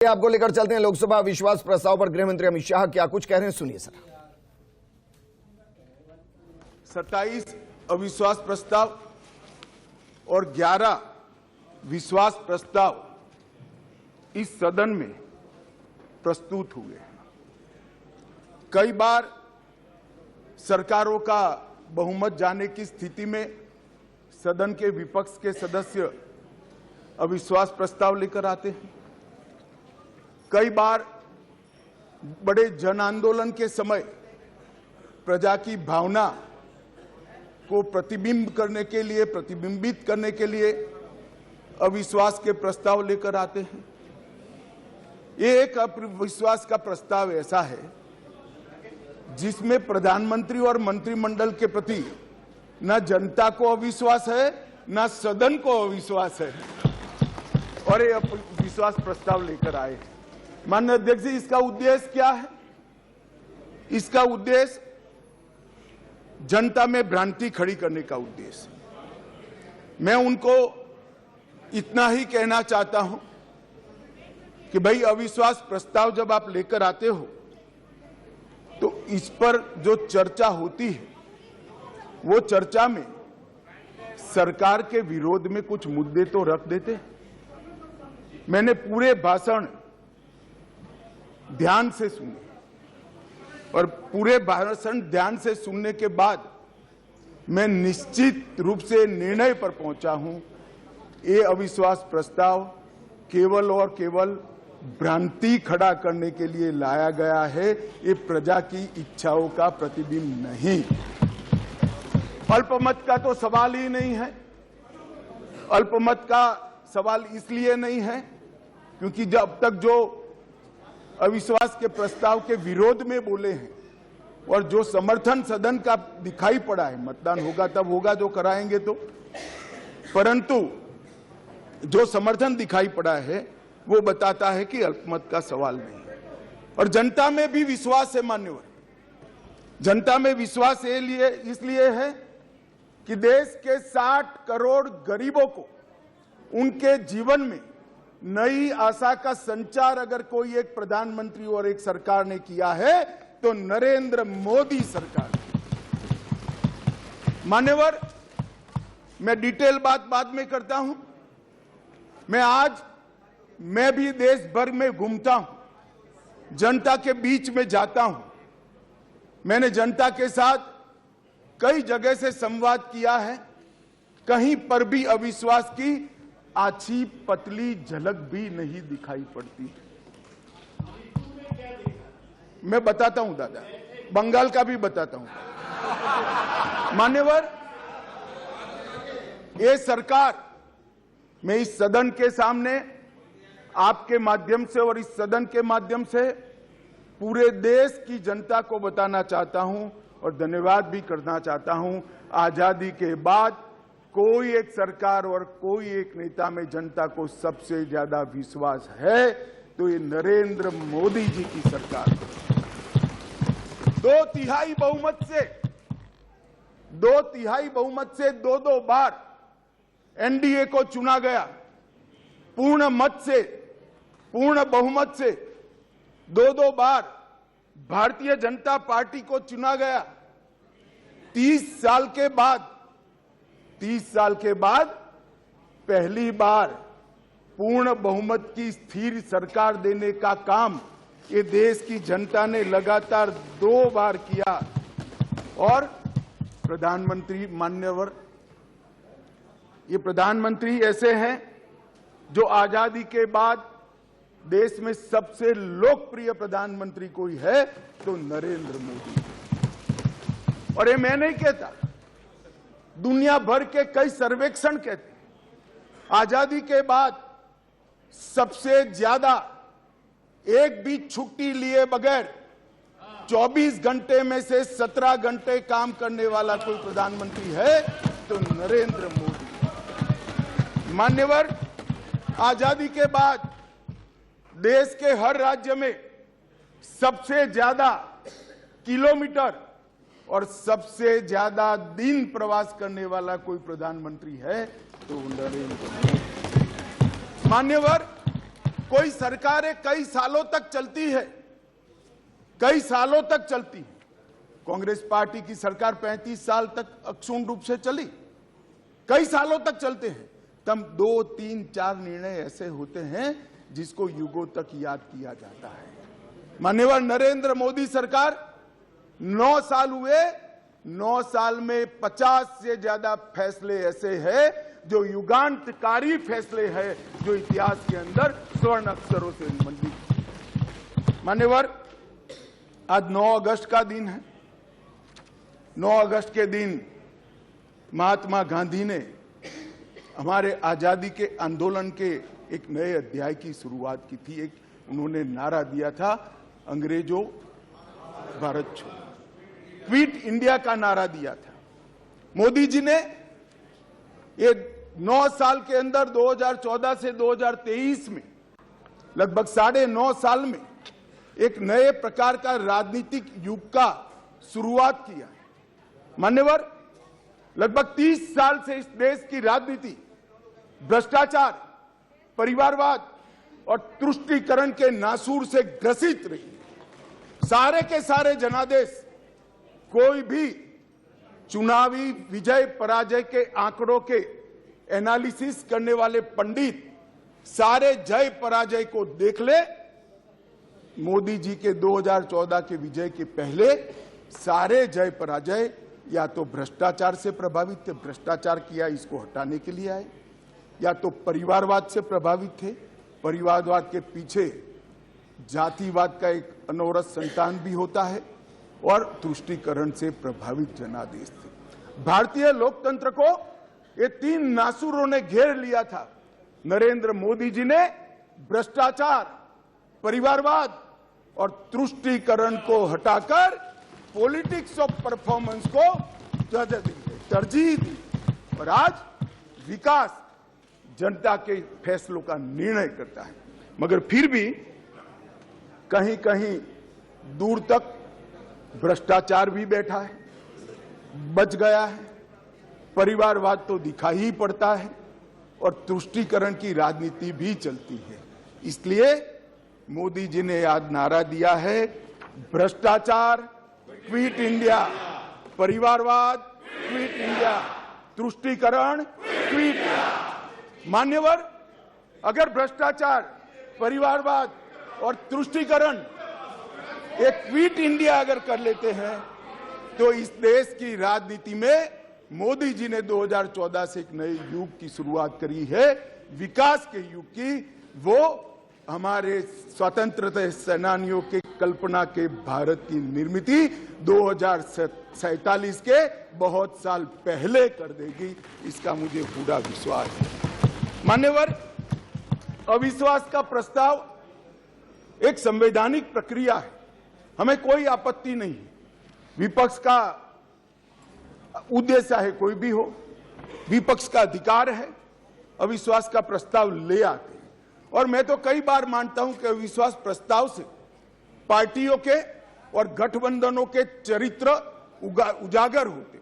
आपको लेकर चलते हैं लोकसभा विश्वास प्रस्ताव पर। गृह मंत्री अमित शाह क्या कुछ कह रहे हैं, सुनिए सर। 27 अविश्वास प्रस्ताव और 11 विश्वास प्रस्ताव इस सदन में प्रस्तुत हुए। कई बार सरकारों का बहुमत जाने की स्थिति में सदन के विपक्ष के सदस्य अविश्वास प्रस्ताव लेकर आते हैं। कई बार बड़े जन आंदोलन के समय प्रजा की भावना को प्रतिबिंबित करने के लिए अविश्वास के प्रस्ताव लेकर आते हैं। ये एक अविश्वास का प्रस्ताव ऐसा है जिसमें प्रधानमंत्री और मंत्रिमंडल के प्रति न जनता को अविश्वास है न सदन को अविश्वास है, और ये विश्वास प्रस्ताव लेकर आए। माननीय अध्यक्ष जी, इसका उद्देश्य क्या है? इसका उद्देश्य जनता में भ्रांति खड़ी करने का उद्देश्य। मैं उनको इतना ही कहना चाहता हूं कि भाई, अविश्वास प्रस्ताव जब आप लेकर आते हो तो इस पर जो चर्चा होती है वो चर्चा में सरकार के विरोध में कुछ मुद्दे तो रख देते। मैंने पूरे भाषण ध्यान से सुने और पूरे भाषण ध्यान से सुनने के बाद मैं निश्चित रूप से निर्णय पर पहुंचा हूं, ये अविश्वास प्रस्ताव केवल और केवल भ्रांति खड़ा करने के लिए लाया गया है। ये प्रजा की इच्छाओं का प्रतिबिंब नहीं। अल्पमत का तो सवाल ही नहीं है। अल्पमत का सवाल इसलिए नहीं है क्योंकि जब तक जो अविश्वास के प्रस्ताव के विरोध में बोले हैं और जो समर्थन सदन का दिखाई पड़ा है, मतदान होगा तब होगा जो कराएंगे तो, परंतु जो समर्थन दिखाई पड़ा है वो बताता है कि अल्पमत का सवाल नहीं है। और जनता में भी विश्वास है मान्यवर। जनता में विश्वास इसलिए है कि देश के 60 करोड़ गरीबों को उनके जीवन में नई आशा का संचार अगर कोई एक प्रधानमंत्री और एक सरकार ने किया है तो नरेंद्र मोदी सरकार। मान्यवर, मैं डिटेल बात बाद में करता हूं। मैं भी देश भर में घूमता हूं, जनता के बीच में जाता हूं। मैंने जनता के साथ कई जगह से संवाद किया है। कहीं पर भी अविश्वास की आछी पतली झलक भी नहीं दिखाई पड़ती। मैं बताता हूं दादा, बंगाल का भी बताता हूं। मान्यवर, ये सरकार, मैं इस सदन के सामने आपके माध्यम से और इस सदन के माध्यम से पूरे देश की जनता को बताना चाहता हूं और धन्यवाद भी करना चाहता हूं। आजादी के बाद कोई एक सरकार और कोई एक नेता में जनता को सबसे ज्यादा विश्वास है तो ये नरेंद्र मोदी जी की सरकार। 2/3 बहुमत से दो बार एनडीए को चुना गया। पूर्ण बहुमत से दो बार भारतीय जनता पार्टी को चुना गया। 30 साल के बाद पहली बार पूर्ण बहुमत की स्थिर सरकार देने का काम ये देश की जनता ने लगातार 2 बार किया। और प्रधानमंत्री, मान्यवर, ये प्रधानमंत्री ऐसे हैं जो आजादी के बाद देश में सबसे लोकप्रिय प्रधानमंत्री कोई है तो नरेंद्र मोदी। और ये मैं नहीं कहता, दुनिया भर के कई सर्वेक्षण कहते हैं आजादी के बाद सबसे ज्यादा एक भी छुट्टी लिए बगैर 24 घंटे में से 17 घंटे काम करने वाला कोई प्रधानमंत्री है तो नरेंद्र मोदी। मान्यवर, आजादी के बाद देश के हर राज्य में सबसे ज्यादा किलोमीटर और सबसे ज्यादा दिन प्रवास करने वाला कोई प्रधानमंत्री है तो नरेंद्र मोदी। मान्यवर, कोई सरकारें कई सालों तक चलती है, कई सालों तक चलती है। कांग्रेस पार्टी की सरकार 35 साल तक अक्षुण्ण रूप से चली, कई सालों तक चलते हैं। तब 2, 3, 4 निर्णय ऐसे होते हैं जिसको युगों तक याद किया जाता है। माननीय नरेंद्र मोदी सरकार 9 साल हुए, 9 साल में 50 से ज्यादा फैसले ऐसे हैं जो युगांतकारी फैसले हैं, जो इतिहास के अंदर स्वर्ण अक्षरों से मंडित। मान्यवर, आज 9 अगस्त का दिन है। 9 अगस्त के दिन महात्मा गांधी ने हमारे आजादी के आंदोलन के एक नए अध्याय की शुरुआत की थी। एक उन्होंने नारा दिया था, अंग्रेजों भारत छोड़ो, क्विट इंडिया का नारा दिया था। मोदी जी ने ये 9 साल के अंदर 2014 से 2023 में लगभग 9.5 साल में एक नए प्रकार का राजनीतिक युग का शुरुआत किया है। मान्यवर, लगभग 30 साल से इस देश की राजनीति भ्रष्टाचार, परिवारवाद और तुष्टीकरण के नासूर से ग्रसित रही। सारे के सारे जनादेश, कोई भी चुनावी विजय पराजय के आंकड़ों के एनालिसिस करने वाले पंडित सारे जय पराजय को देख ले। मोदी जी के 2014 के विजय के पहले सारे जय पराजय या तो भ्रष्टाचार से प्रभावित थे, भ्रष्टाचार किया इसको हटाने के लिए आए, या तो परिवारवाद से प्रभावित थे, परिवारवाद के पीछे जातिवाद का एक अनवरत संतान भी होता है, और तुष्टीकरण से प्रभावित जनादेश थे। भारतीय लोकतंत्र को ये 3 नासूरों ने घेर लिया था। नरेंद्र मोदी जी ने भ्रष्टाचार, परिवारवाद और तुष्टीकरण को हटाकर पॉलिटिक्स ऑफ परफॉर्मेंस को तरजीह दी, और आज विकास जनता के फैसलों का निर्णय करता है। मगर फिर भी कहीं कहीं दूर तक भ्रष्टाचार भी बैठा है, बच गया है, परिवारवाद तो दिखाई ही पड़ता है, और तुष्टीकरण की राजनीति भी चलती है। इसलिए मोदी जी ने आज नारा दिया है, भ्रष्टाचार क्विट इंडिया, परिवारवाद क्विट इंडिया, तुष्टीकरण क्विट इंडिया। मान्यवर, अगर भ्रष्टाचार, परिवारवाद और तुष्टीकरण एक क्विट इंडिया अगर कर लेते हैं, तो इस देश की राजनीति में मोदी जी ने 2014 से एक नए युग की शुरुआत करी है, विकास के युग की। वो हमारे स्वतंत्रता सेनानियों के कल्पना के भारत की निर्मित 2047 के बहुत साल पहले कर देगी, इसका मुझे पूरा विश्वास है। मान्यवर, अविश्वास का प्रस्ताव एक संवैधानिक प्रक्रिया है, हमें कोई आपत्ति नहीं है। विपक्ष का उद्देश्य है कोई भी हो, विपक्ष का अधिकार है, अविश्वास का प्रस्ताव ले आते हैं। और मैं तो कई बार मानता हूं कि अविश्वास प्रस्ताव से पार्टियों के और गठबंधनों के चरित्र उजागर होते।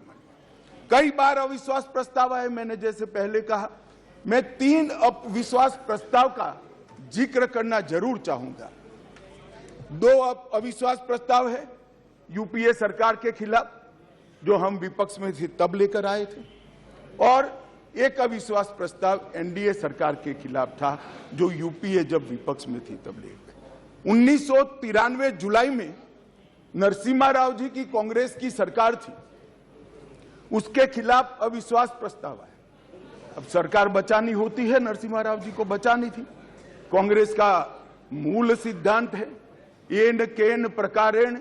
कई बार अविश्वास प्रस्ताव आए, मैंने जैसे पहले कहा, मैं 3 अविश्वास प्रस्ताव का जिक्र करना जरूर चाहूंगा। 2 अविश्वास प्रस्ताव है यूपीए सरकार के खिलाफ, जो हम विपक्ष में थे तब लेकर आए थे, और एक अविश्वास प्रस्ताव एनडीए सरकार के खिलाफ था, जो यूपीए जब विपक्ष में थी तब लेकर। 1993 जुलाई में नरसिम्हा राव जी की कांग्रेस की सरकार थी, उसके खिलाफ अविश्वास प्रस्ताव आया। अब सरकार बचानी होती है, नरसिम्हा राव जी को बचानी थी। कांग्रेस का मूल सिद्धांत है, येन केन प्रकारेण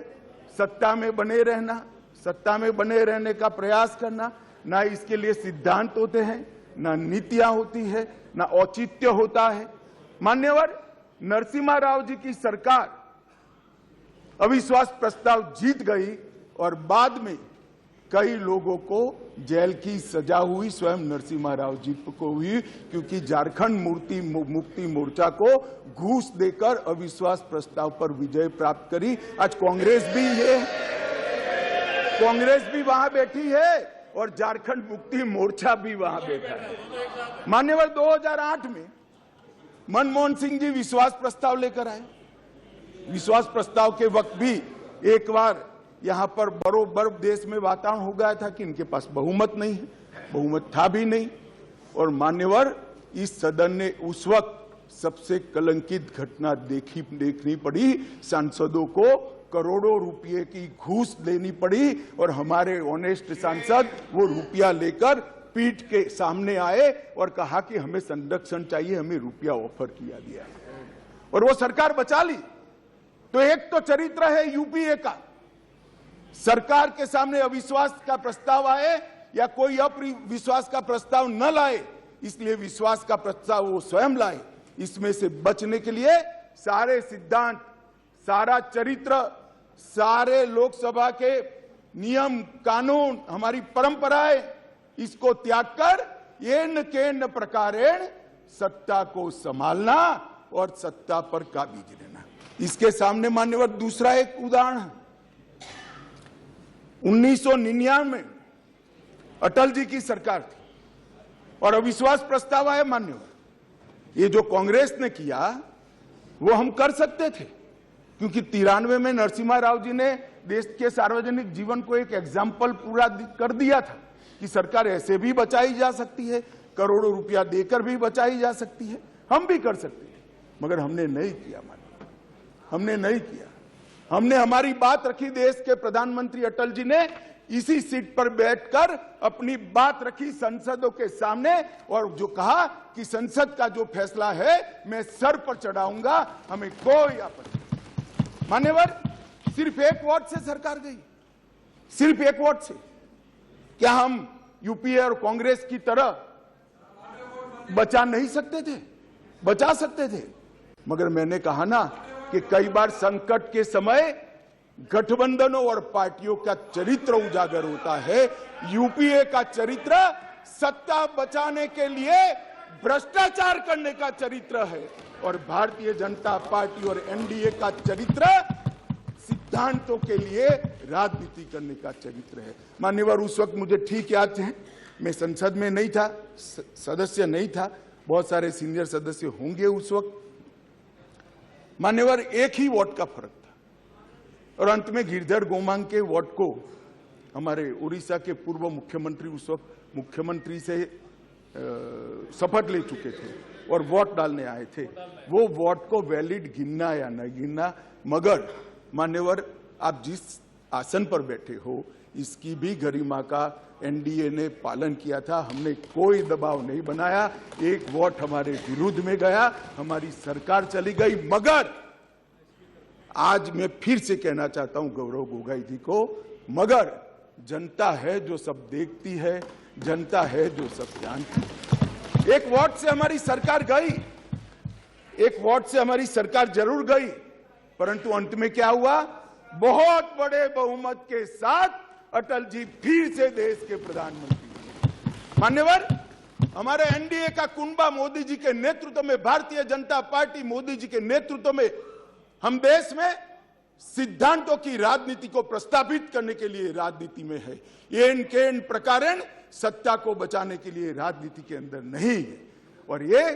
सत्ता में बने रहना, सत्ता में बने रहने का प्रयास करना। ना इसके लिए सिद्धांत होते हैं, ना नीतियां होती है, ना औचित्य होता है। मान्यवर, नरसिम्हा राव जी की सरकार अविश्वास प्रस्ताव जीत गई, और बाद में कई लोगों को जेल की सजा हुई, स्वयं नरसिम्हा राव जी को हुई, क्योंकि झारखंड मुक्ति मोर्चा को घूस देकर अविश्वास प्रस्ताव पर विजय प्राप्त करी। आज कांग्रेस भी वहां बैठी है, और झारखंड मुक्ति मोर्चा भी वहां बैठा है। मान्यवर, 2008 में मनमोहन सिंह जी विश्वास प्रस्ताव लेकर आए। विश्वास प्रस्ताव के वक्त भी एक बार यहां पर बरोबर देश में वातावरण हो गया था कि इनके पास बहुमत नहीं है, बहुमत था भी नहीं। और मान्यवर, इस सदन ने उस वक्त सबसे कलंकित घटना देखनी पड़ी। सांसदों को करोड़ों रुपए की घूस देनी पड़ी और हमारे ऑनेस्ट सांसद वो रुपया लेकर पीठ के सामने आए और कहा कि हमें संरक्षण चाहिए, हमें रुपया ऑफर किया गया और वो सरकार बचा ली। तो एक तो चरित्र है यूपीए का, सरकार के सामने अविश्वास का प्रस्ताव आए या कोई अविश्वास का प्रस्ताव न लाए, इसलिए विश्वास का प्रस्ताव वो स्वयं लाए। इसमें से बचने के लिए सारे सिद्धांत, सारा चरित्र, सारे लोकसभा के नियम कानून, हमारी परंपराएं, इसको त्याग कर येन केन प्रकारेण सत्ता को संभालना और सत्ता पर काबिज रहना। इसके सामने मान्यवर दूसरा एक उदाहरण है। 1999 में अटल जी की सरकार थी और अविश्वास प्रस्ताव आया। मान्यवर, ये जो कांग्रेस ने किया वो हम कर सकते थे, क्योंकि 93 में नरसिम्हा राव जी ने देश के सार्वजनिक जीवन को एक एग्जाम्पल पूरा कर दिया था कि सरकार ऐसे भी बचाई जा सकती है, करोड़ों रुपया देकर भी बचाई जा सकती है। हम भी कर सकते थे, मगर हमने नहीं किया। हमने नहीं किया। हमने हमारी बात रखी। देश के प्रधानमंत्री अटल जी ने इसी सीट पर बैठकर अपनी बात रखी संसदों के सामने और जो कहा कि संसद का जो फैसला है मैं सर पर चढ़ाऊंगा, हमें कोई आपत्ति नहीं। मान्यवर, सिर्फ एक वोट से सरकार गई, सिर्फ एक वोट से। क्या हम यूपीए और कांग्रेस की तरह बचा नहीं सकते थे? बचा सकते थे, मगर मैंने कहा ना कि कई बार संकट के समय गठबंधनों और पार्टियों का चरित्र उजागर होता है। यूपीए का चरित्र सत्ता बचाने के लिए भ्रष्टाचार करने का चरित्र है और भारतीय जनता पार्टी और एनडीए का चरित्र सिद्धांतों के लिए राजनीति करने का चरित्र है। मान्यवर, उस वक्त मुझे ठीक याद है, मैं संसद में नहीं था, सदस्य नहीं था, बहुत सारे सीनियर सदस्य होंगे उस वक्त। मान्यवर, एक ही वोट का फर्क था और अंत में गिरधर गोमांग के वोट को हमारे उड़ीसा के पूर्व मुख्यमंत्री उस वक्त मुख्यमंत्री से शपथ ले चुके थे और वोट डालने आए थे। वो वोट को वैलिड गिनना या न गिनना, मगर मान्यवर, आप जिस आसन पर बैठे हो इसकी भी गरिमा का एनडीए ने पालन किया था। हमने कोई दबाव नहीं बनाया। एक वोट हमारे विरुद्ध में गया, हमारी सरकार चली गई। मगर आज मैं फिर से कहना चाहता हूं गौरव गोगोई जी को, मगर जनता है जो सब देखती है, जनता है जो सब जानती है। एक वोट से हमारी सरकार गई, एक वोट से हमारी सरकार जरूर गई, परंतु अंत में क्या हुआ? बहुत बड़े बहुमत के साथ अटल जी फिर से देश के प्रधानमंत्री। मान्यवर, हमारे एनडीए का कुंबा मोदी जी के नेतृत्व में, भारतीय जनता पार्टी मोदी जी के नेतृत्व में हम देश में सिद्धांतों की राजनीति को प्रस्तावित करने के लिए राजनीति में है। येन केन प्रकारेण सत्ता को बचाने के लिए राजनीति के अंदर नहीं है। और ये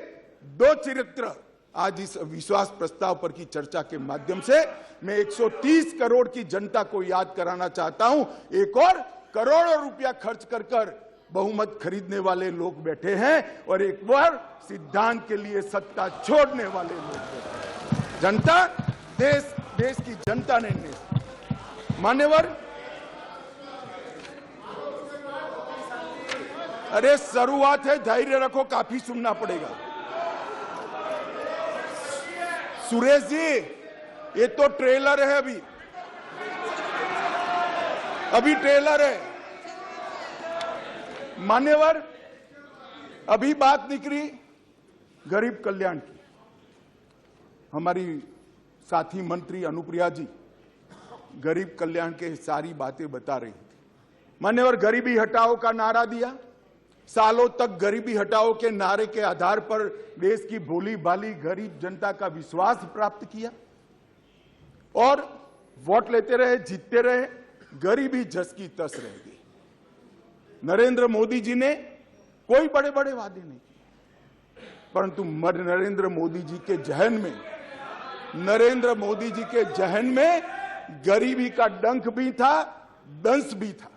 दो चरित्र आज इस विश्वास प्रस्ताव पर की चर्चा के माध्यम से मैं 130 करोड़ की जनता को याद कराना चाहता हूं। एक और करोड़ों रुपया खर्च कर बहुमत खरीदने वाले लोग बैठे हैं और एक बार सिद्धांत के लिए सत्ता छोड़ने वाले लोग बैठे हैं। जनता, देश की जनता ने मान्यवर, अरे शुरुआत है, धैर्य रखो, काफी सुनना पड़ेगा। सुरेश जी, ये तो ट्रेलर है, अभी ट्रेलर है। मान्यवर, अभी बात निकली गरीब कल्याण की। हमारी साथी मंत्री अनुप्रिया जी गरीब कल्याण के सारी बातें बता रही थी। मान्यवर, गरीबी हटाओ का नारा दिया, सालों तक गरीबी हटाओ के नारे के आधार पर देश की भोली भाली गरीब जनता का विश्वास प्राप्त किया और वोट लेते रहे, जीतते रहे, गरीबी जस की तस रह गई। नरेंद्र मोदी जी ने कोई बड़े बड़े वादे नहीं किए, परंतु नरेंद्र मोदी जी के जहन में गरीबी का डंक भी था, दंश भी था,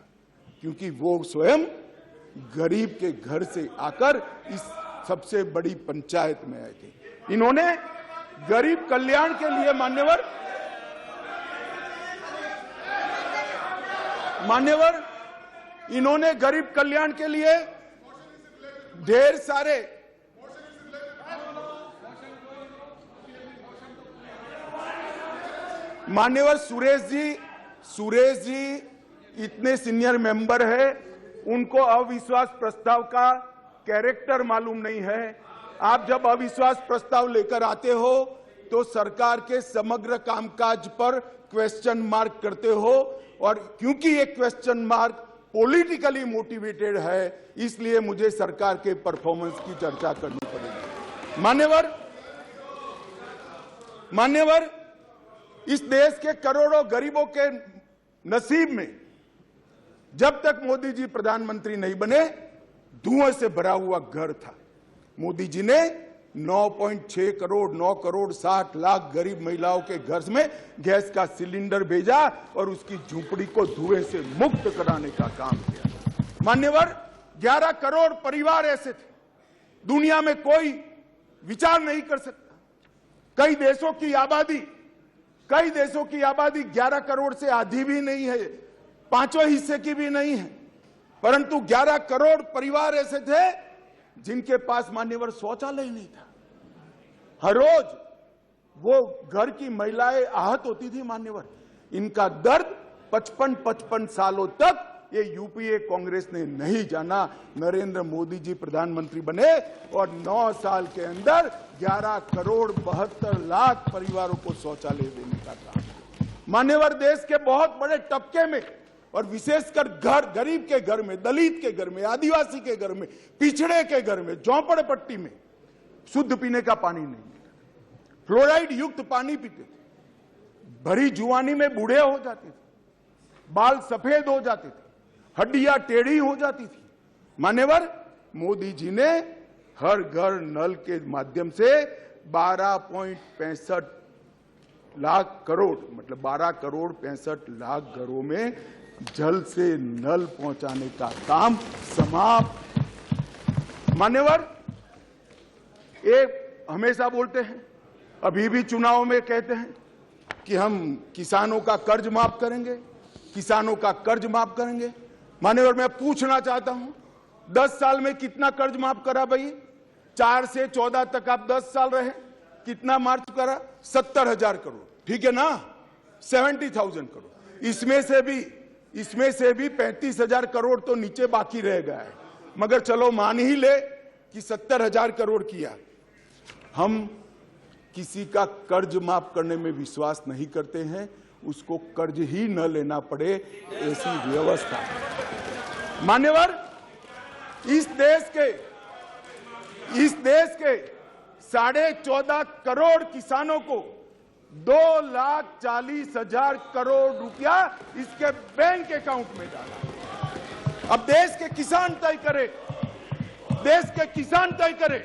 क्योंकि वो स्वयं गरीब के घर से आकर इस सबसे बड़ी पंचायत में आए थे। इन्होंने गरीब कल्याण के लिए मान्यवर इन्होंने गरीब कल्याण के लिए ढेर सारे मान्यवर सुरेश जी इतने सीनियर मेंबर है, उनको अविश्वास प्रस्ताव का कैरेक्टर मालूम नहीं है। आप जब अविश्वास प्रस्ताव लेकर आते हो तो सरकार के समग्र कामकाज पर क्वेश्चन मार्क करते हो, और क्योंकि ये क्वेश्चन मार्क पॉलिटिकली मोटिवेटेड है, इसलिए मुझे सरकार के परफॉर्मेंस की चर्चा करनी पड़ेगी। मान्यवर इस देश के करोड़ों गरीबों के नसीब में जब तक मोदी जी प्रधानमंत्री नहीं बने, धुएं से भरा हुआ घर था। मोदी जी ने 9.6 करोड़ 9 करोड़ 60 लाख गरीब महिलाओं के घर में गैस का सिलेंडर भेजा और उसकी झूंपड़ी को धुएं से मुक्त कराने का काम किया। मान्यवर 11 करोड़ परिवार ऐसे थे, दुनिया में कोई विचार नहीं कर सकता। कई देशों की आबादी 11 करोड़ से आधी भी नहीं है, 5वें हिस्से की भी नहीं है, परंतु 11 करोड़ परिवार ऐसे थे जिनके पास मान्यवर शौचालय नहीं था। हर रोज वो घर की महिलाएं आहत होती थी। मान्यवर इनका दर्द 55 सालों तक ये यूपीए कांग्रेस ने नहीं जाना। नरेंद्र मोदी जी प्रधानमंत्री बने और 9 साल के अंदर 11 करोड़ 72 लाख परिवारों को शौचालय देने का काम। मान्यवर देश के बहुत बड़े तबके में और विशेषकर गरीब के घर में, दलित के घर में, आदिवासी के घर में, पिछड़े के घर में, झोंपड़पट्टी में शुद्ध पीने का पानी नहीं मिलता, फ्लोराइड युक्त पानी पीते थे, भरी जुआनी में बूढ़े हो जाते थे, बाल सफेद हो जाते थे, हड्डियां टेढ़ी हो जाती थी। मान्यवर मोदी जी ने हर घर नल के माध्यम से 12.65 लाख करोड़ मतलब 12 करोड़ 65 लाख घरों में जल से नल पहुंचाने का काम समाप्त। मान्यवर एक हमेशा बोलते हैं, अभी भी चुनाव में कहते हैं कि हम किसानों का कर्ज माफ करेंगे, किसानों का कर्ज माफ करेंगे। मान्यवर मैं पूछना चाहता हूं, 10 साल में कितना कर्ज माफ करा भाई? 4 से 14 तक आप 10 साल रहे, कितना माफ करा? 70,000 करोड़, ठीक है ना, 70,000 करोड़। इसमें से भी 35,000 करोड़ तो नीचे बाकी रह गया है, मगर चलो मान ही ले कि 70,000 करोड़ किया। हम किसी का कर्ज माफ करने में विश्वास नहीं करते हैं, उसको कर्ज ही न लेना पड़े ऐसी व्यवस्था। मान्यवर इस देश के 14.5 करोड़ किसानों को 2,40,000 करोड़ रुपया इसके बैंक अकाउंट में डाला। अब देश के किसान तय करे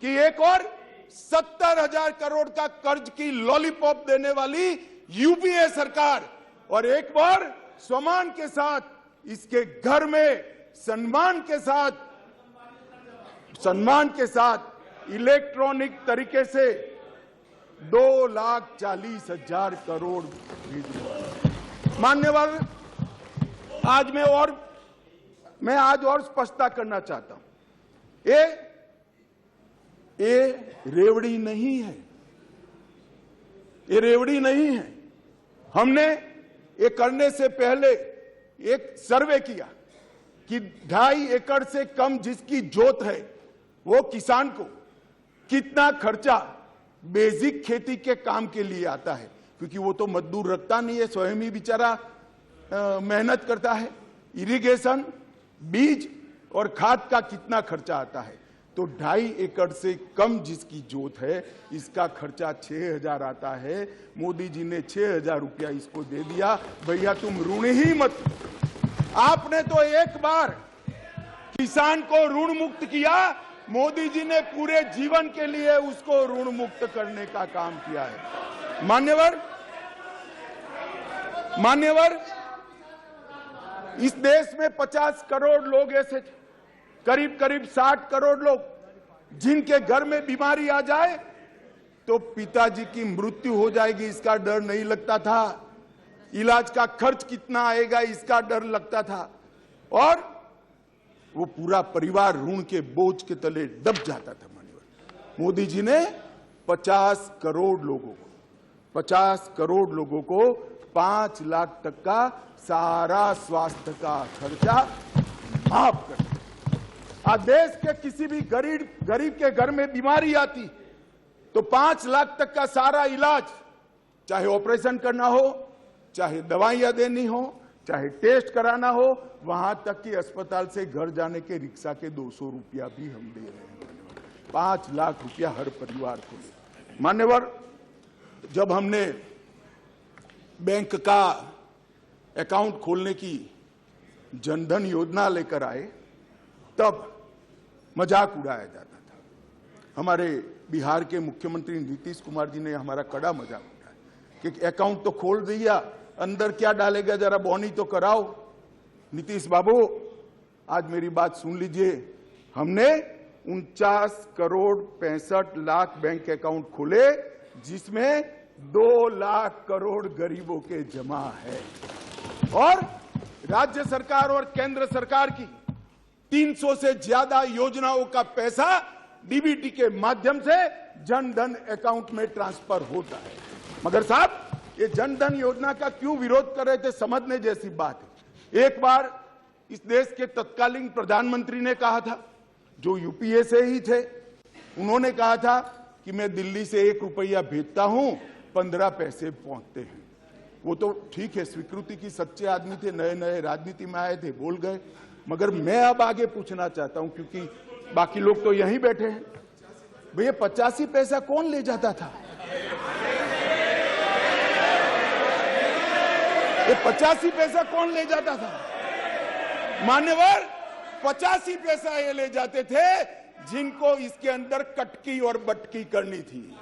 कि एक और 70,000 करोड़ का कर्ज की लॉलीपॉप देने वाली यूपीए सरकार और एक बार सम्मान के साथ इसके घर में सम्मान के साथ इलेक्ट्रॉनिक तरीके से 2,40,000 करोड़ भेजने। मान्यवर मैं आज और स्पष्टता करना चाहता हूं, ये रेवड़ी नहीं है, ये रेवड़ी नहीं है। हमने ये करने से पहले एक सर्वे किया कि 2.5 एकड़ से कम जिसकी जोत है वो किसान को कितना खर्चा बेसिक खेती के काम के लिए आता है, क्योंकि वो तो मजदूर रखता नहीं है, स्वयं ही बेचारा मेहनत करता है। इरिगेशन, बीज और खाद का कितना खर्चा आता है, तो 2.5 एकड़ से कम जिसकी जोत है इसका खर्चा 6,000 आता है। मोदी जी ने 6,000 रुपया इसको दे दिया। भैया तुम ऋण ही मत, आपने तो एक बार किसान को ऋण मुक्त किया, मोदी जी ने पूरे जीवन के लिए उसको ऋण मुक्त करने का काम किया है। मान्यवर, इस देश में 50 करोड़ लोग ऐसे थे, करीब 60 करोड़ लोग, जिनके घर में बीमारी आ जाए तो पिताजी की मृत्यु हो जाएगी इसका डर नहीं लगता था, इलाज का खर्च कितना आएगा इसका डर लगता था, और वो पूरा परिवार ऋण के बोझ के तले दब जाता था। मान्यवर, मोदी जी ने 50 करोड़ लोगों को 5 लाख तक का सारा स्वास्थ्य का खर्चा माफ कर दिया। आज देश के किसी भी गरीब के घर में बीमारी आती तो 5 लाख तक का सारा इलाज, चाहे ऑपरेशन करना हो, चाहे दवाइयां देनी हो, चाहे टेस्ट कराना हो, वहां तक कि अस्पताल से घर जाने के रिक्शा के 200 रुपया भी हम दे रहे हैं। 5 लाख रुपया हर परिवार को। मान्यवर, जब हमने बैंक का अकाउंट खोलने की जनधन योजना लेकर आए तब मजाक उड़ाया जाता था। हमारे बिहार के मुख्यमंत्री नीतीश कुमार जी ने हमारा कड़ा मजाक उड़ाया कि अकाउंट तो खोल दिया, अंदर क्या डालेगा, जरा बॉनी तो कराओ। नीतीश बाबू, आज मेरी बात सुन लीजिए, हमने 49 करोड़ 65 लाख बैंक अकाउंट खोले, जिसमें 2 लाख करोड़ गरीबों के जमा है, और राज्य सरकार और केंद्र सरकार की 300 से ज्यादा योजनाओं का पैसा डीबीटी के माध्यम से जनधन अकाउंट में ट्रांसफर होता है। मगर साहब, ये जनधन योजना का क्यों विरोध कर रहे थे, समझने जैसी बात है। एक बार इस देश के तत्कालीन प्रधानमंत्री ने कहा था, जो यूपीए से ही थे, उन्होंने कहा था कि मैं दिल्ली से 1 रुपया भेजता हूं, 15 पैसे पहुंचते हैं। वो तो ठीक है, स्वीकृति की सच्चे आदमी थे, नए राजनीति में आए थे, बोल गए। मगर मैं अब आगे पूछना चाहता हूं, क्योंकि बाकी लोग तो यहीं बैठे हैं, भैया 85 पैसा कौन ले जाता था? ये 85 पैसा कौन ले जाता था? मान्यवर, 85 पैसा ये ले जाते थे जिनको इसके अंदर कटकी और बटकी करनी थी।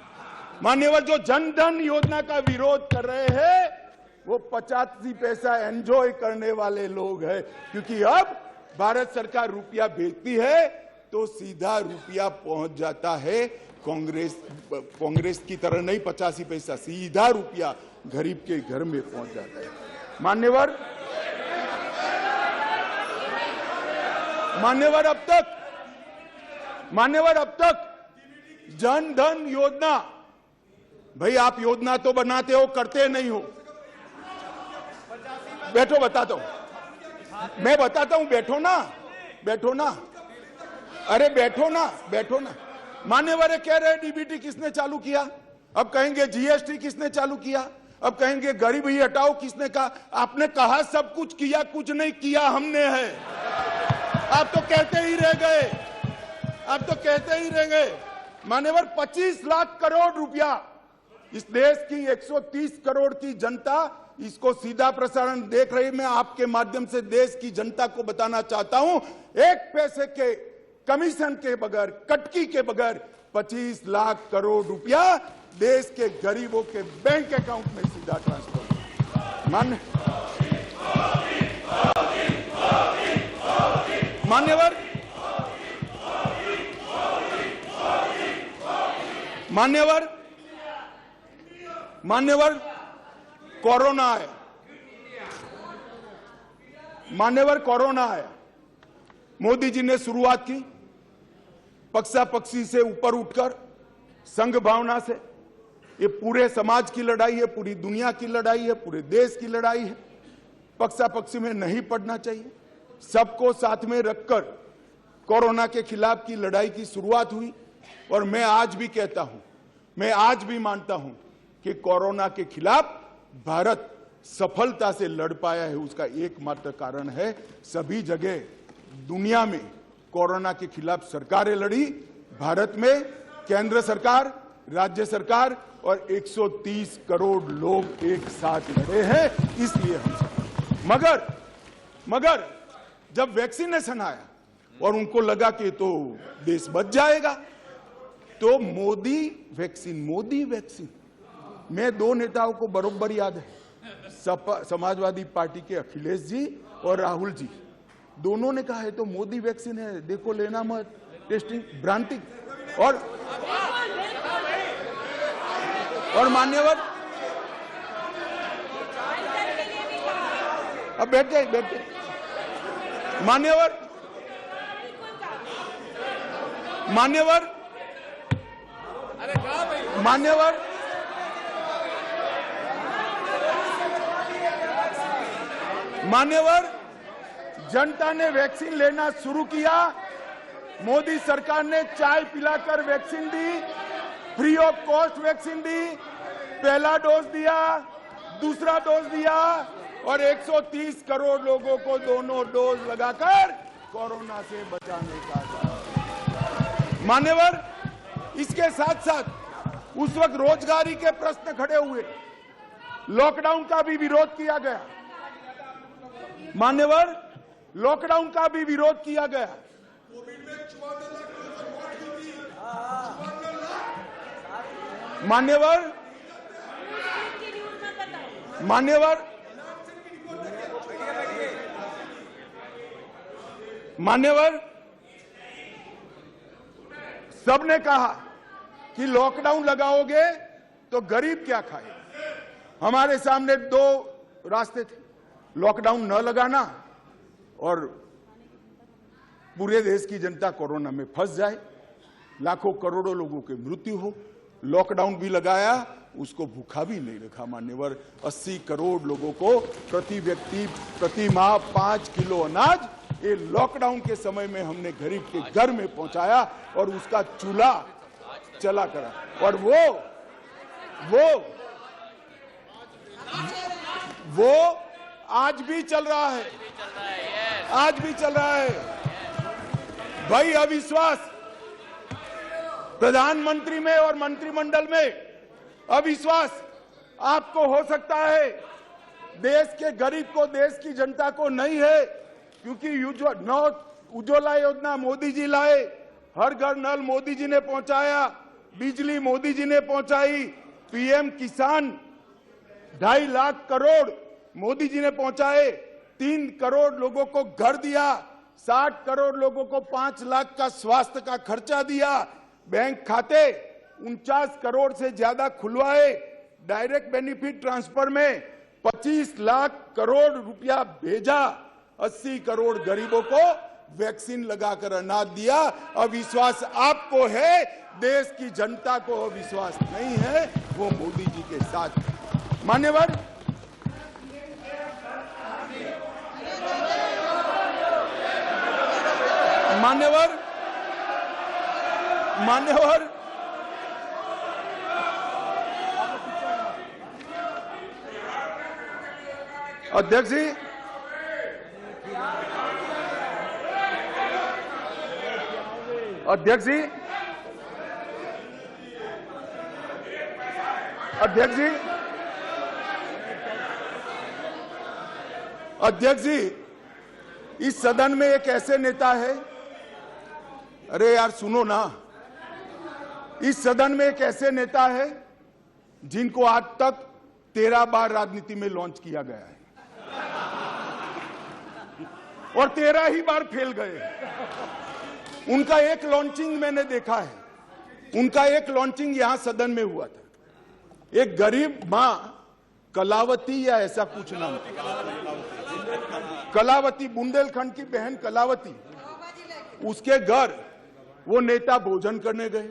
मान्यवर, जो जनधन योजना का विरोध कर रहे हैं वो 85 पैसा एंजॉय करने वाले लोग हैं, क्योंकि अब भारत सरकार रुपया भेजती है तो सीधा रुपया पहुंच जाता है। कांग्रेस की तरह नहीं 85 पैसा, सीधा रुपया गरीब के घर में पहुंच जाता है। मान्यवर, अब तक जनधन योजना, भाई आप योजना तो बनाते हो, करते नहीं हो। बैठो, बताता हूं, मैं बताता हूं, बैठो ना, अरे बैठो ना। मान्यवर कह रहे डीबीटी किसने चालू किया, अब कहेंगे जीएसटी किसने चालू किया, अब कहेंगे गरीबी हटाओ किसने कहा। आपने कहा सब कुछ किया, कुछ नहीं किया हमने है। आप तो कहते ही रह गए। मान्यवर, 25 लाख करोड़ रुपया इस देश की 130 करोड़ की जनता इसको सीधा प्रसारण देख रही। मैं आपके माध्यम से देश की जनता को बताना चाहता हूं, 1 पैसे के कमीशन के बगैर, कटकी के बगैर 25 लाख करोड़ रुपया देश के गरीबों के बैंक अकाउंट में सीधा ट्रांसफर। मान्यवर, कोरोना आया, मोदी जी ने शुरुआत की पक्षापक्षी से ऊपर उठकर, संघ भावना से। ये पूरे समाज की लड़ाई है, पूरी दुनिया की लड़ाई है, पूरे देश की लड़ाई है। पक्षापक्षी में नहीं पड़ना चाहिए, सबको साथ में रखकर कोरोना के खिलाफ की लड़ाई की शुरुआत हुई। और मैं आज भी कहता हूं, मैं आज भी मानता हूं कि कोरोना के खिलाफ भारत सफलता से लड़ पाया है। उसका एकमात्र कारण है, सभी जगह दुनिया में कोरोना के खिलाफ सरकारें लड़ी, भारत में केंद्र सरकार, राज्य सरकार और 130 करोड़ लोग एक साथ लड़े हैं, इसलिए हम सफल। मगर जब वैक्सीनेशन आया और उनको लगा कि तो देश बच जाएगा। तो मोदी वैक्सीन मैं दो नेताओं को बरोबर याद है, समाजवादी पार्टी के अखिलेश जी और राहुल जी, दोनों ने कहा है तो मोदी वैक्सीन है, देखो लेना मत, टेस्टिंग भ्रांति। और मान्यवर, अब बैठ जाए मान्यवर जनता ने वैक्सीन लेना शुरू किया। मोदी सरकार ने चाय पिलाकर वैक्सीन दी, फ्री ऑफ कॉस्ट वैक्सीन दी, पहला डोज दिया, दूसरा डोज दिया और 130 करोड़ लोगों को दोनों डोज लगाकर कोरोना से बचाने का काम। मान्यवर, इसके साथ साथ उस वक्त रोजगारी के प्रश्न खड़े हुए, लॉकडाउन का भी विरोध किया गया। मान्यवर, लॉकडाउन का भी विरोध किया गया। मान्यवर सबने कहा कि लॉकडाउन लगाओगे तो गरीब क्या खाए। हमारे सामने दो रास्ते थे, लॉकडाउन न लगाना और पूरे देश की जनता कोरोना में फंस जाए, लाखों करोड़ों लोगों की मृत्यु हो। लॉकडाउन भी लगाया, उसको भूखा भी नहीं रखा। मान्यवर, 80 करोड़ लोगों को प्रति व्यक्ति प्रति माह 5 किलो अनाज ये लॉकडाउन के समय में हमने गरीब के घर में पहुंचाया और उसका चूल्हा चला करा। और वो आज भी चल रहा है, आज भी चल रहा है। भाई, अविश्वास प्रधानमंत्री में और मंत्रिमंडल में अविश्वास आपको हो सकता है, देश के गरीब को, देश की जनता को नहीं है, क्योंकि उज्ज्वला योजना मोदी जी लाए, हर घर नल मोदी जी ने पहुंचाया, बिजली मोदी जी ने पहुंचाई, पीएम किसान 2.5 लाख करोड़ मोदी जी ने पहुंचाए, 3 करोड़ लोगों को घर दिया, 60 करोड़ लोगों को 5 लाख का स्वास्थ्य का खर्चा दिया, बैंक खाते 49 करोड़ से ज्यादा खुलवाए, डायरेक्ट बेनिफिट ट्रांसफर में 25 लाख करोड़ रुपया भेजा, 80 करोड़ गरीबों को वैक्सीन लगाकर अनाज दिया। अविश्वास आपको है, देश की जनता को अविश्वास नहीं है, वो मोदी जी के साथ। मान्यवर, अध्यक्ष जी, इस सदन में एक ऐसे नेता है, अरे यार सुनो ना, इस सदन में एक ऐसे नेता है जिनको आज तक 13 बार राजनीति में लॉन्च किया गया है और 13 ही बार फेल गए। उनका एक लॉन्चिंग मैंने देखा है, उनका एक लॉन्चिंग यहां सदन में हुआ था। एक गरीब मां कलावती या ऐसा कुछ नाम, कलावती, बुंदेलखंड की बहन कलावती, उसके घर वो नेता भोजन करने गए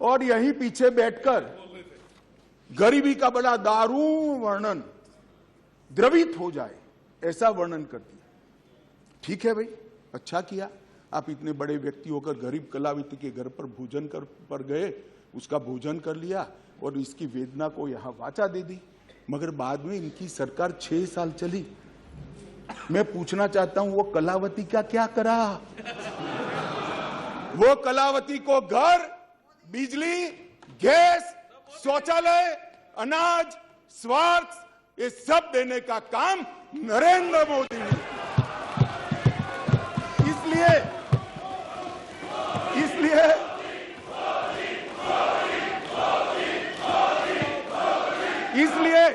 और यहीं पीछे बैठकर गरीबी का बड़ा दारुण वर्णन, द्रवित हो जाए ऐसा वर्णन कर दिया। ठीक है भाई, अच्छा किया, आप इतने बड़े व्यक्ति होकर गरीब कलावती के घर पर भोजन पर गए, उसका भोजन कर लिया और इसकी वेदना को यहां वाचा दे दी। मगर बाद में इनकी सरकार 6 साल चली। मैं पूछना चाहता हूं, वो कलावती का क्या करा? वो कलावती को घर, बिजली, गैस, शौचालय, अनाज, स्वास्थ्य, ये सब देने का काम नरेंद्र मोदी ने। इसलिए इसलिए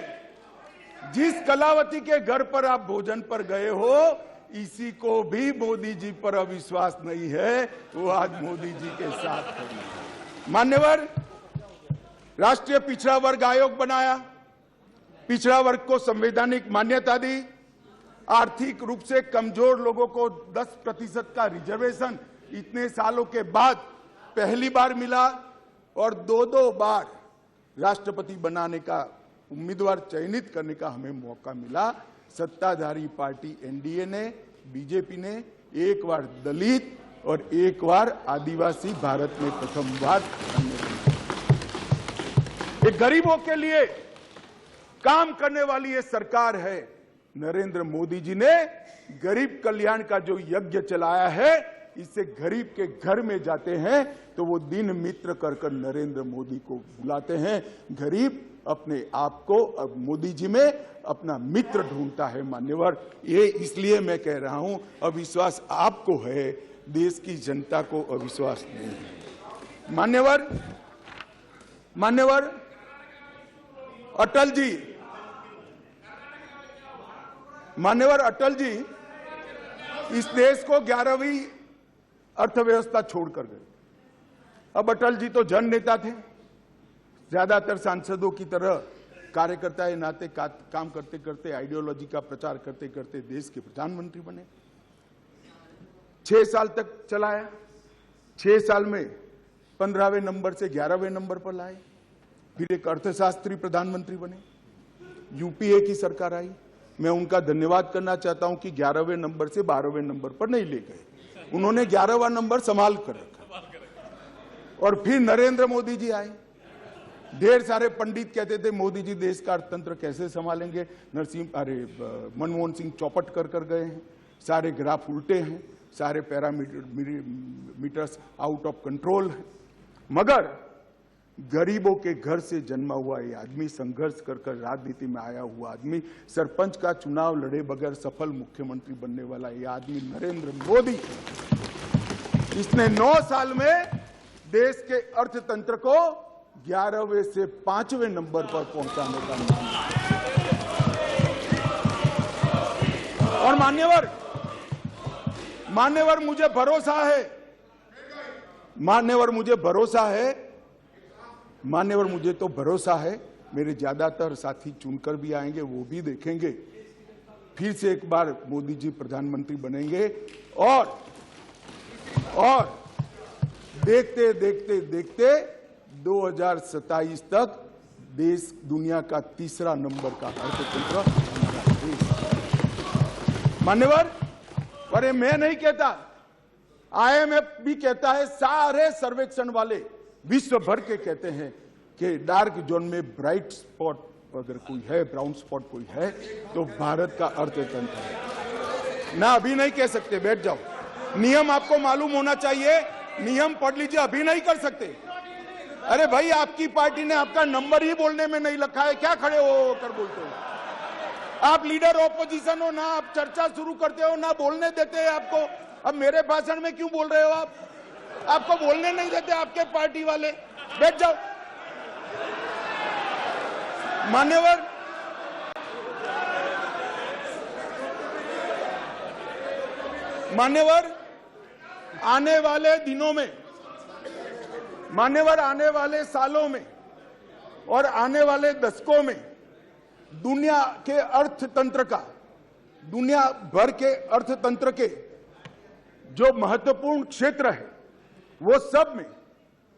जिस कलावती के घर पर आप भोजन पर गए हो, इसी को भी मोदी जी पर अविश्वास नहीं है, वो आज मोदी जी के साथ खड़ी है। मान्यवर, राष्ट्रीय पिछड़ा वर्ग आयोग बनाया, पिछड़ा वर्ग को संवैधानिक मान्यता दी, आर्थिक रूप से कमजोर लोगों को 10% का रिजर्वेशन इतने सालों के बाद पहली बार मिला, और दो बार राष्ट्रपति बनाने का उम्मीदवार चयनित करने का हमें मौका मिला। सत्ताधारी पार्टी एनडीए ने, बीजेपी ने एक बार दलित और एक बार आदिवासी भारत में प्रथम बार एक गरीबों के लिए काम करने वाली ये सरकार है। नरेंद्र मोदी जी ने गरीब कल्याण का जो यज्ञ चलाया है, इससे गरीब के घर में जाते हैं तो वो दिन मित्र कर नरेंद्र मोदी को बुलाते हैं। गरीब अपने आप को अब मोदी जी में अपना मित्र ढूंढता है। मान्यवर, ये इसलिए मैं कह रहा हूं, अविश्वास आपको है, देश की जनता को अविश्वास नहीं है। मान्यवर अटल जी इस देश को 11वीं अर्थव्यवस्था छोड़कर गए। अब अटल जी तो जननेता थे, ज्यादातर सांसदों की तरह कार्यकर्ता के नाते काम करते करते, आइडियोलॉजी का प्रचार करते करते देश के प्रधानमंत्री बने। 6 साल तक चलाया, 6 साल में 15वें नंबर से 11वें नंबर पर लाए, फिर एक अर्थशास्त्री प्रधानमंत्री बने, यूपीए की सरकार आई। मैं उनका धन्यवाद करना चाहता हूं कि 11वें नंबर से 12वें नंबर पर नहीं ले गए, उन्होंने 11वां नंबर संभाल कर रखा। और फिर नरेंद्र मोदी जी आए। ढेर सारे पंडित कहते थे मोदी जी देश का अर्थतंत्र कैसे संभालेंगे, मनमोहन सिंह चौपट कर गए हैं, सारे ग्राफ उल्टे हैं, सारे पैरामीटर्स आउट ऑफ कंट्रोल हैं। मगर गरीबों के घर से जन्मा हुआ ये आदमी, संघर्ष कर राजनीति में आया हुआ आदमी, सरपंच का चुनाव लड़े बगैर सफल मुख्यमंत्री बनने वाला ये आदमी नरेंद्र मोदी, इसने 9 साल में देश के अर्थतंत्र को 11वें से 5वें नंबर पर पहुंचाने का काम किया। और मान्यवर मुझे भरोसा है, मेरे ज्यादातर साथी चुनकर भी आएंगे, वो भी देखेंगे, फिर से एक बार मोदी जी प्रधानमंत्री बनेंगे और देखते देखते 2027 तक देश दुनिया का 3रा नंबर का अर्थतंत्र हमारा देश। मान्यवर, अरे मैं नहीं कहता, आईएमएफ भी कहता है, सारे सर्वेक्षण वाले विश्व भर के कहते हैं कि डार्क जोन में ब्राइट स्पॉट अगर कोई है, ब्राउन स्पॉट कोई है, तो भारत का अर्थतंत्र है ना। अभी नहीं कह सकते, बैठ जाओ, नियम आपको मालूम होना चाहिए, नियम पढ़ लीजिए, अभी नहीं कर सकते। अरे भाई, आपकी पार्टी ने आपका नंबर ही बोलने में नहीं रखा है, क्या खड़े हो कर बोलते हो? आप लीडर ऑपोजिशन हो ना, आप चर्चा शुरू करते हो ना, बोलने देते हैं आपको। अब मेरे भाषण में क्यों बोल रहे हो आप? आपको बोलने नहीं देते आपके पार्टी वाले, बैठ जाओ। मान्यवर, आने वाले दिनों में, आने वाले सालों में और आने वाले दशकों में दुनिया के अर्थतंत्र का, दुनिया भर के अर्थतंत्र के जो महत्वपूर्ण क्षेत्र है, वो सब में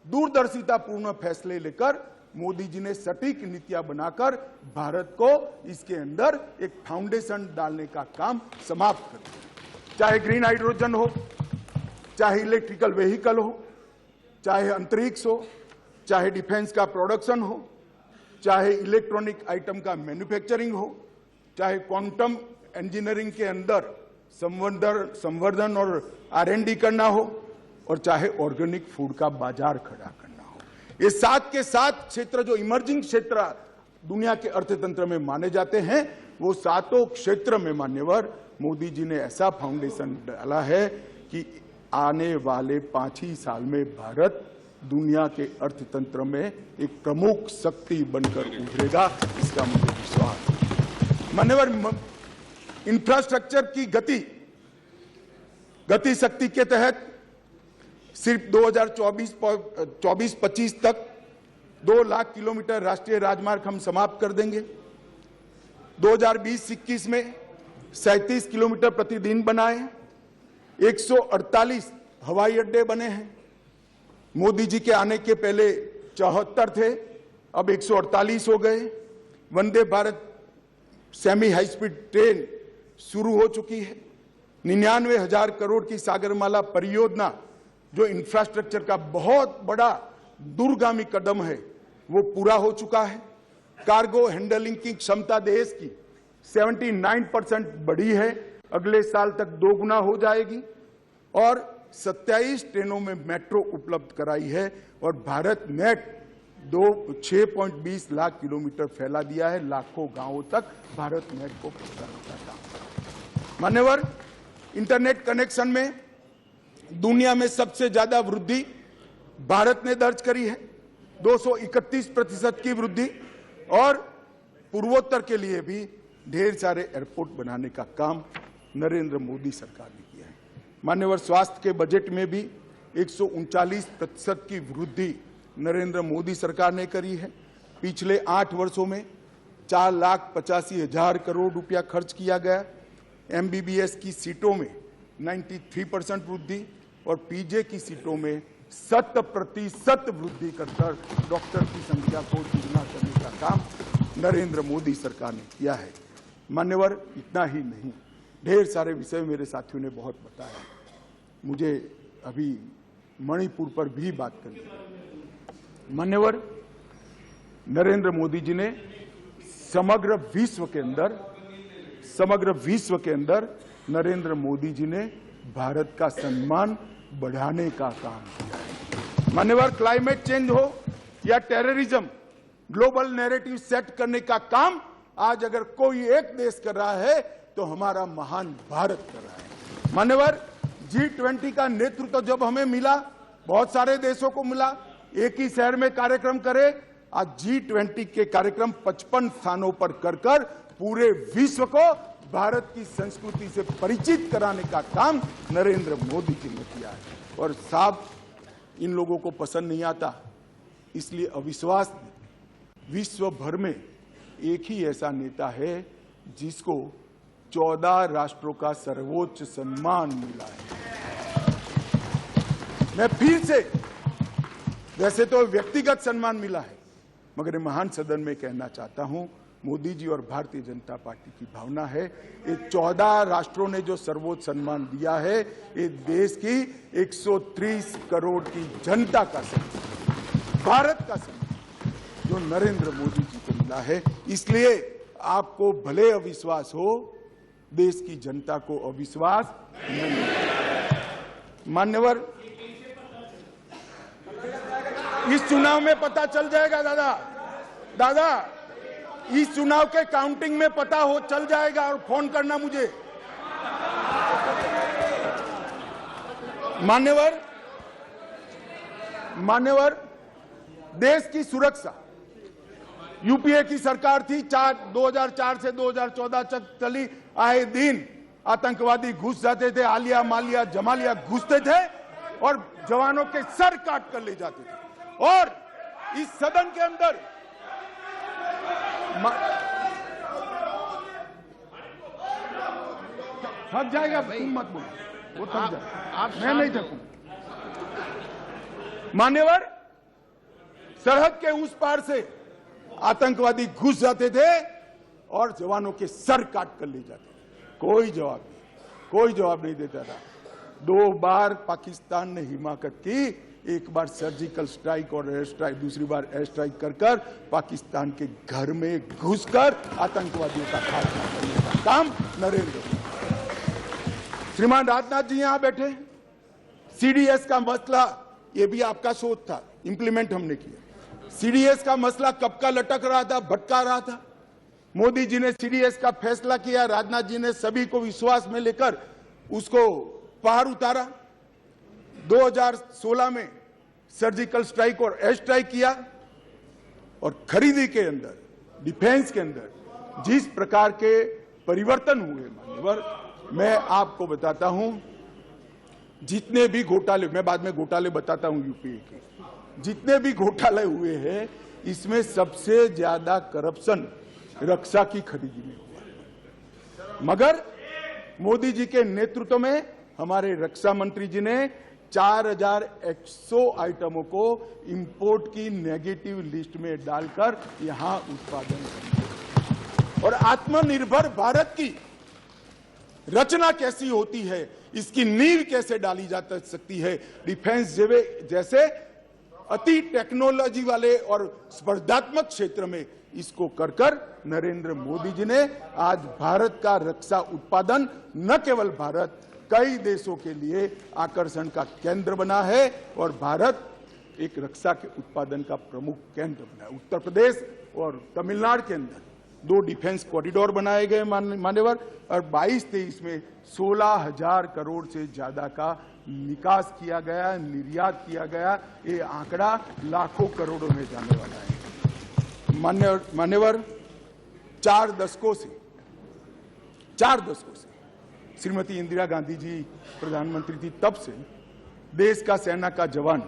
दूरदर्शितापूर्ण फैसले लेकर मोदी जी ने सटीक नीतियां बनाकर भारत को इसके अंदर एक फाउंडेशन डालने का काम समाप्त कर दिया। चाहे ग्रीन हाइड्रोजन हो, चाहे इलेक्ट्रिकल व्हीकल हो, चाहे अंतरिक्ष हो, चाहे डिफेंस का प्रोडक्शन हो, चाहे इलेक्ट्रॉनिक आइटम का मैन्युफैक्चरिंग हो, चाहे क्वांटम इंजीनियरिंग के अंदर संवर्धन और R&D करना हो, और चाहे ऑर्गेनिक फूड का बाजार खड़ा करना हो। ये 7 के 7 क्षेत्र जो इमर्जिंग क्षेत्र दुनिया के अर्थतंत्र में माने जाते हैं, वो 7 क्षेत्र में मान्यवर मोदी जी ने ऐसा फाउंडेशन डाला है कि आने वाले 5 ही साल में भारत दुनिया के अर्थतंत्र में एक प्रमुख शक्ति बनकर उभरेगा, इसका मुझे विश्वास है। मान्यवर, इंफ्रास्ट्रक्चर की गति शक्ति के तहत सिर्फ 2024-25 तक 2 लाख किलोमीटर राष्ट्रीय राजमार्ग हम समाप्त कर देंगे। 2020-21 में 37 किलोमीटर प्रतिदिन बनाए, 148 हवाई अड्डे बने हैं। मोदी जी के आने के पहले 74 थे, अब 148 हो गए। Vande Bharat semi high speed train शुरू हो चुकी है। 99,000 करोड़ की सागरमाला परियोजना, जो इंफ्रास्ट्रक्चर का बहुत बड़ा दूरगामी कदम है, वो पूरा हो चुका है। कार्गो हैंडलिंग की क्षमता देश की 79% बढ़ी है, अगले साल तक 2 गुना हो जाएगी। और 27 ट्रेनों में मेट्रो उपलब्ध कराई है और भारत नेट 6.20 लाख किलोमीटर फैला दिया है। लाखों गांवों तक भारत नेट को पहुंचाने का काम। मान्यवर, इंटरनेट कनेक्शन में दुनिया में सबसे ज्यादा वृद्धि भारत ने दर्ज करी है, 231% की वृद्धि। और पूर्वोत्तर के लिए भी ढेर सारे एयरपोर्ट बनाने का काम नरेंद्र मोदी सरकार ने किया है। मान्यवर, स्वास्थ्य के बजट में भी 139% की वृद्धि नरेंद्र मोदी सरकार ने करी है। पिछले 8 वर्षों में 4,85,000 करोड़ रुपया खर्च किया गया। MBBS की सीटों में 93% वृद्धि और पीजे की सीटों में 100% वृद्धि कर डॉक्टर की संख्या को दुगना करने का काम नरेंद्र मोदी सरकार ने किया है। मान्यवर, इतना ही नहीं, ढेर सारे विषय मेरे साथियों ने बहुत बताया। मुझे अभी मणिपुर पर भी बात करनी है। मान्यवर, नरेंद्र मोदी जी ने समग्र विश्व के अंदर नरेंद्र मोदी जी ने भारत का सम्मान बढ़ाने का काम किया है। मान्यवर, क्लाइमेट चेंज हो या टेररिज्म, ग्लोबल नैरेटिव सेट करने का काम आज अगर कोई एक देश कर रहा है तो हमारा महान भारत कर रहा है। मान्यवर, G20 का नेतृत्व जब हमें मिला, बहुत सारे देशों को मिला, एक ही शहर में कार्यक्रम करे। आज G20 के कार्यक्रम 55 स्थानों पर कर पूरे विश्व को भारत की संस्कृति से परिचित कराने का काम नरेंद्र मोदी जी ने किया है। और साहब, इन लोगों को पसंद नहीं आता, इसलिए अविश्वास विश्व भर में एक ही ऐसा नेता है जिसको 14 राष्ट्रों का सर्वोच्च सम्मान मिला है। मैं फिर से, वैसे तो व्यक्तिगत सम्मान मिला है, मगर महान सदन में कहना चाहता हूं, मोदी जी और भारतीय जनता पार्टी की भावना है, ये 14 राष्ट्रों ने जो सर्वोच्च सम्मान दिया है, ये देश की 130 करोड़ की जनता का सम्मान, भारत का सम्मान जो नरेंद्र मोदी जी को मिला है। इसलिए आपको भले अविश्वास हो, देश की जनता को अविश्वास नहीं। मान्यवर, इस चुनाव में पता चल जाएगा दादा, इस चुनाव के काउंटिंग में पता चल जाएगा, और फोन करना मुझे। मान्यवर, देश की सुरक्षा, यूपीए की सरकार थी, 2004 से 2014 तक चली। आए दिन आतंकवादी घुस जाते थे, आलिया मालिया जमालिया घुसते थे और जवानों के सर काट कर ले जाते थे। और इस सदन के अंदर थक जाएगा, तुम मत बोलो, वो थक जाएगा, मैं नहीं थकूंगा। मान्यवर, सरहद के उस पार से आतंकवादी घुस जाते थे और जवानों के सर काट कर ले जाते थे। कोई जवाब नहीं देता था। 2 बार पाकिस्तान ने हिमाकत की, एक बार सर्जिकल स्ट्राइक और एयर स्ट्राइक, दूसरी बार एयर स्ट्राइक कर पाकिस्तान के घर में घुसकर आतंकवादियों का खात्मा करने का काम नरेंद्र मोदी। श्रीमान राजनाथ जी यहां बैठे, सीडीएस का मसला, ये भी आपका सोच था, इंप्लीमेंट हमने किया। सीडीएस का मसला कब का लटक रहा था, भटका रहा था, मोदी जी ने सीडीएस का फैसला किया, राजनाथ जी ने सभी को विश्वास में लेकर उसको पार उतारा। 2016 में सर्जिकल स्ट्राइक और एयर स्ट्राइक किया, और खरीदी के अंदर, डिफेंस के अंदर जिस प्रकार के परिवर्तन हुए मान्यवर, मैं आपको बताता हूं, जितने भी घोटाले, मैं बाद में घोटाले बताता हूं यूपीए के, जितने भी घोटाले हुए हैं, इसमें सबसे ज्यादा करप्शन रक्षा की खरीदी में हुआ। मगर मोदी जी के नेतृत्व में हमारे रक्षा मंत्री जी ने 4100 आइटमों को इंपोर्ट की नेगेटिव लिस्ट में डालकर यहां उत्पादन किया। और आत्मनिर्भर भारत की रचना कैसी होती है, इसकी नींव कैसे डाली जा सकती है, डिफेंस जैसे अति टेक्नोलॉजी वाले और स्पर्धात्मक क्षेत्र में, इसको कर नरेंद्र मोदी जी ने आज भारत का रक्षा उत्पादन न केवल भारत, कई देशों के लिए आकर्षण का केंद्र बना है, और भारत एक रक्षा के उत्पादन का प्रमुख केंद्र बना है। उत्तर प्रदेश और तमिलनाडु के अंदर 2 डिफेंस कॉरिडोर बनाए गए मान्यवर, और 22-23 में 16,000 करोड़ से ज्यादा का निकास किया गया, निर्यात किया गया। ये आंकड़ा लाखों करोड़ों में जाने वाला है मान्यवर। 4 दशकों से श्रीमती इंदिरा गांधी जी प्रधानमंत्री थी, तब से देश का सेना का जवान,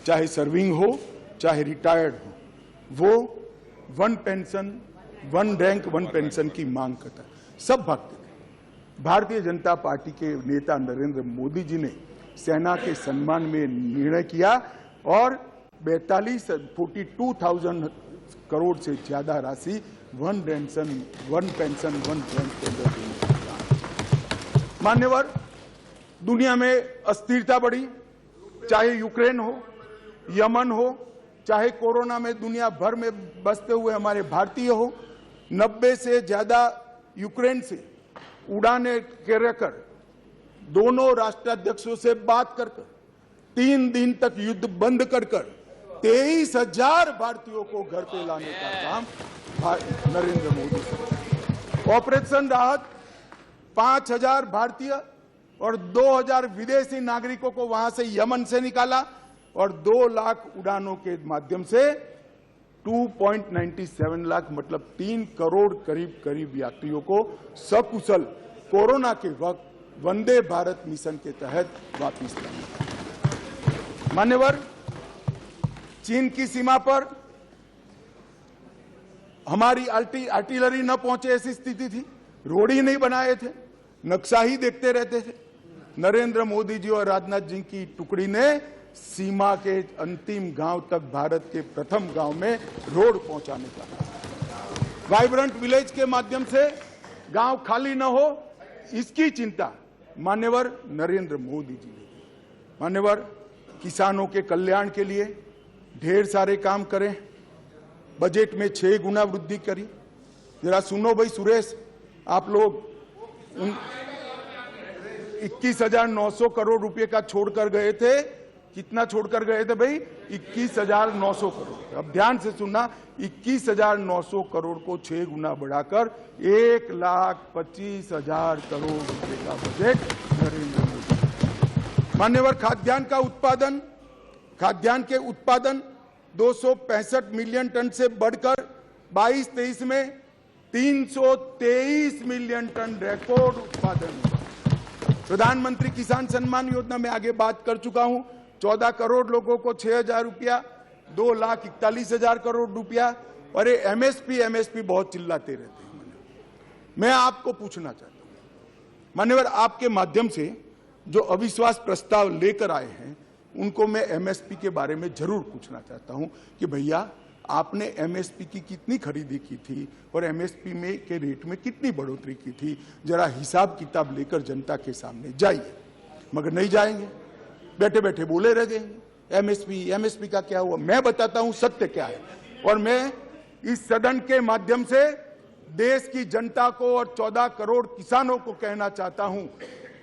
चाहे सर्विंग हो चाहे रिटायर्ड हो, वो 1 पेंशन 1 रैंक 1 पेंशन की मांग करता है। सब भागते थे। भारतीय जनता पार्टी के नेता नरेंद्र मोदी जी ने सेना के सम्मान में निर्णय किया, और 42,000 करोड़ से ज्यादा राशि 1 पेंशन 1 रैंक के अंदर देने का काम। मान्यवर, दुनिया में अस्थिरता बढ़ी, चाहे यूक्रेन हो, यमन हो, चाहे कोरोना में दुनिया भर में बसते हुए हमारे भारतीय हो, 90 से ज्यादा यूक्रेन से उड़ाने कर दोनों राष्ट्राध्यक्षों से बात कर 3 दिन तक युद्ध बंद कर 23,000 भारतीयों को घर पे लाने का काम नरेंद्र मोदी से। ऑपरेशन राहत 5,000 भारतीय और 2,000 विदेशी नागरिकों को वहां से यमन से निकाला, और 2 लाख उड़ानों के माध्यम से 2.97 लाख मतलब 3 करोड़ करीब यात्रियों को सकुशल कोरोना के वक्त वंदे भारत मिशन के तहत वापस लाया। मान्यवर, चीन की सीमा पर हमारी आर्टिलरी न पहुंचे ऐसी स्थिति थी, रोड ही नहीं बनाए थे, नक्शा ही देखते रहते थे। नरेंद्र मोदी जी और राजनाथ जी की टुकड़ी ने सीमा के अंतिम गांव तक, भारत के प्रथम गांव में रोड पहुंचाने का, वाइब्रेंट विलेज के माध्यम से गांव खाली न हो, इसकी चिंता मान्यवर नरेंद्र मोदी जी ने। मान्यवर, किसानों के कल्याण के लिए ढेर सारे काम करें, बजट में 6 गुना वृद्धि करी। जरा सुनो भाई सुरेश, आप लोग 21,900 करोड़ रुपए का छोड़कर गए थे, कितना छोड़कर गए थे भाई? 21,900 करोड़। अब ध्यान से सुनना, 21,900 करोड़ को 6 गुना बढ़ाकर 1,25,000 करोड़ रुपए का बजट नरेंद्र मोदी। मान्यवर, खाद्यान्न के उत्पादन 265 मिलियन टन से बढ़कर 22-23 में 323 मिलियन टन रिकॉर्ड उत्पादन। प्रधानमंत्री किसान सम्मान योजना में आगे बात कर चुका हूं, 14 करोड़ लोगों को 6,000 रुपया, 2,41,000 करोड़ रुपया। और एमएसपी बहुत चिल्लाते रहते हैं। मैं आपको पूछना चाहता हूं मान्यवर, आपके माध्यम से जो अविश्वास प्रस्ताव लेकर आए हैं, उनको मैं एमएसपी के बारे में जरूर पूछना चाहता हूं कि भैया, आपने एमएसपी की कितनी खरीदी की थी और एमएसपी में के रेट में कितनी बढ़ोतरी की थी? जरा हिसाब किताब लेकर जनता के सामने जाइए। मगर नहीं जाएंगे, बैठे बैठे बोले रह जाएंगे। एमएसपी का क्या हुआ? मैं बताता हूं सत्य क्या है। और मैं इस सदन के माध्यम से देश की जनता को और 14 करोड़ किसानों को कहना चाहता हूं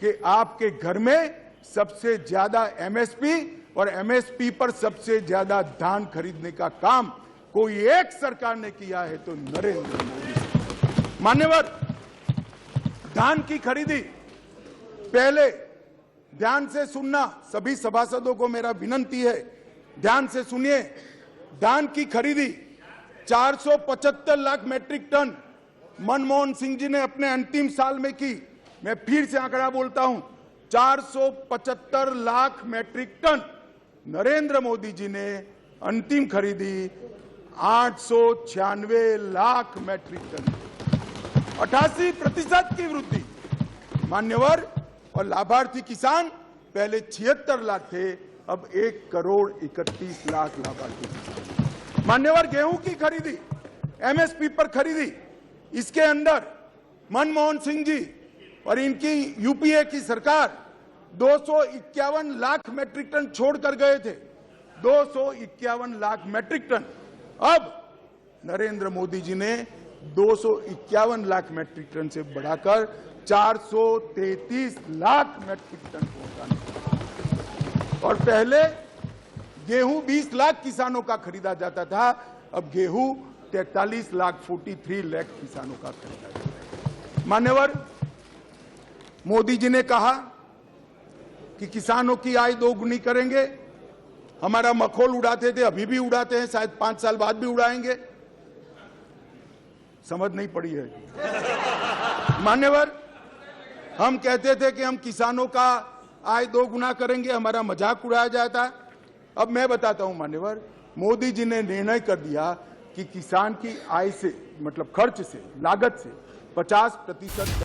कि आपके घर में सबसे ज्यादा एमएसपी और एमएसपी पर सबसे ज्यादा धान खरीदने का काम कोई एक सरकार ने किया है तो नरेंद्र मोदी। मान्यवर, धान की खरीदी पहले ध्यान से सुनना, सभी सभासदों को मेरा विनती है, ध्यान से सुनिए, धान की खरीदी 475 लाख मैट्रिक टन मनमोहन सिंह जी ने अपने अंतिम साल में की। मैं फिर से आंकड़ा बोलता हूं, 475 लाख मैट्रिक टन। नरेंद्र मोदी जी ने अंतिम खरीदी 896 लाख मैट्रिक टन, 88% की वृद्धि। मान्यवर और लाभार्थी किसान पहले 76 लाख थे, अब 1 करोड़ 31 लाख लाभार्थी किसान। मान्यवर गेहूं की खरीदी, एमएसपी पर खरीदी, इसके अंदर मनमोहन सिंह जी और इनकी यूपीए की सरकार 251 लाख मैट्रिक टन छोड़कर गए थे, 251 लाख मैट्रिक टन। अब नरेंद्र मोदी जी ने 251 लाख मैट्रिक टन से बढ़ाकर 433 लाख मैट्रिक टन पहुंचाने। और पहले गेहूं 20 लाख किसानों का खरीदा जाता था, अब गेहूं 43 लाख 43 लाख किसानों का खरीदा जाता है। मान्यवर, मोदी जी ने कहा कि किसानों की आय 2 गुनी करेंगे। हमारा मखौल उड़ाते थे, अभी भी उड़ाते हैं, शायद 5 साल बाद भी उड़ाएंगे। समझ नहीं पड़ी है। मान्यवर, हम कहते थे कि हम किसानों का आय 2 गुना करेंगे, हमारा मजाक उड़ाया जाता। अब मैं बताता हूं मान्यवर, मोदी जी ने निर्णय कर दिया कि किसान की आय से, मतलब खर्च से, लागत से 50%